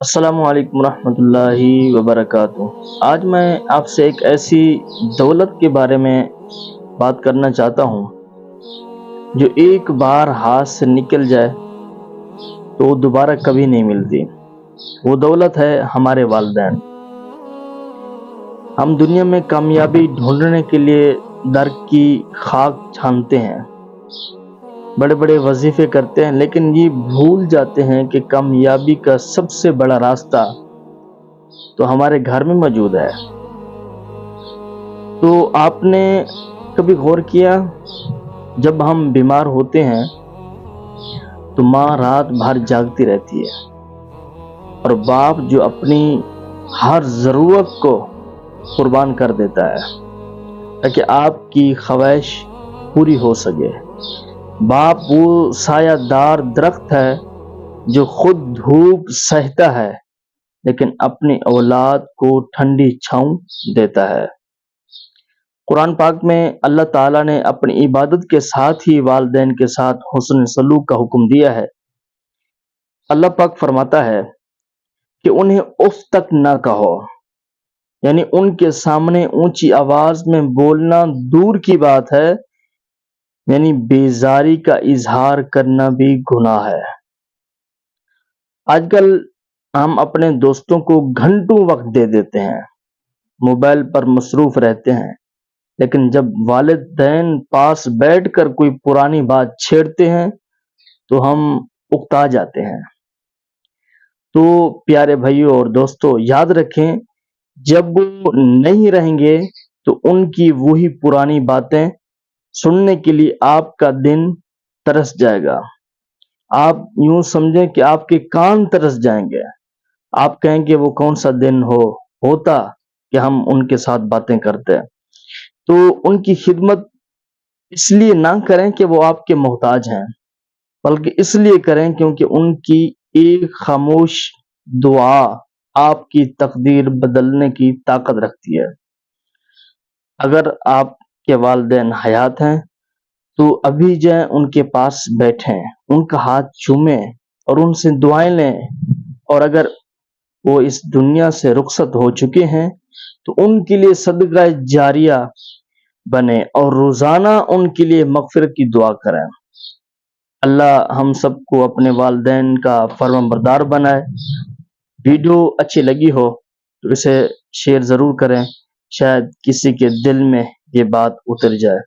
السلام علیکم ورحمۃ اللہ وبرکاتہ۔ آج میں آپ سے ایک ایسی دولت کے بارے میں بات کرنا چاہتا ہوں جو ایک بار ہاتھ سے نکل جائے تو وہ دوبارہ کبھی نہیں ملتی۔ وہ دولت ہے ہمارے والدین۔ ہم دنیا میں کامیابی ڈھونڈنے کے لیے در کی خاک چھانتے ہیں، بڑے بڑے وظیفے کرتے ہیں، لیکن یہ بھول جاتے ہیں کہ کامیابی کا سب سے بڑا راستہ تو ہمارے گھر میں موجود ہے۔ تو آپ نے کبھی غور کیا، جب ہم بیمار ہوتے ہیں تو ماں رات بھر جاگتی رہتی ہے، اور باپ جو اپنی ہر ضرورت کو قربان کر دیتا ہے تاکہ آپ کی خواہش پوری ہو سکے۔ باپ وہ سایہ دار درخت ہے جو خود دھوپ سہتا ہے لیکن اپنی اولاد کو ٹھنڈی چھاؤں دیتا ہے۔ قرآن پاک میں اللہ تعالیٰ نے اپنی عبادت کے ساتھ ہی والدین کے ساتھ حسن سلوک کا حکم دیا ہے۔ اللہ پاک فرماتا ہے کہ انہیں اف تک نہ کہو، یعنی ان کے سامنے اونچی آواز میں بولنا دور کی بات ہے، یعنی بیزاری کا اظہار کرنا بھی گناہ ہے۔ آج کل ہم اپنے دوستوں کو گھنٹوں وقت دے دیتے ہیں، موبائل پر مصروف رہتے ہیں، لیکن جب والدین پاس بیٹھ کر کوئی پرانی بات چھیڑتے ہیں تو ہم اکتا جاتے ہیں۔ تو پیارے بھائیوں اور دوستوں، یاد رکھیں، جب وہ نہیں رہیں گے تو ان کی وہی پرانی باتیں سننے کے لیے آپ کا دن ترس جائے گا۔ آپ یوں سمجھیں کہ آپ کے کان ترس جائیں گے۔ آپ کہیں کہ وہ کون سا دن ہوتا کہ ہم ان کے ساتھ باتیں کرتے۔ تو ان کی خدمت اس لیے نہ کریں کہ وہ آپ کے محتاج ہیں، بلکہ اس لیے کریں کیونکہ ان کی ایک خاموش دعا آپ کی تقدیر بدلنے کی طاقت رکھتی ہے۔ اگر آپ کے والدین حیات ہیں تو ابھی جائیں ان کے پاس بیٹھیں، ان کا ہاتھ چومیں اور ان سے دعائیں لیں، اور اگر وہ اس دنیا سے رخصت ہو چکے ہیں تو ان کے لیے صدقہ جاریہ بنے اور روزانہ ان کے لیے مغفرت کی دعا کریں۔ اللہ ہم سب کو اپنے والدین کا فرمان بردار بنائے۔ ویڈیو اچھی لگی ہو تو اسے شیئر ضرور کریں، شاید کسی کے دل میں یہ بات اتر جائے۔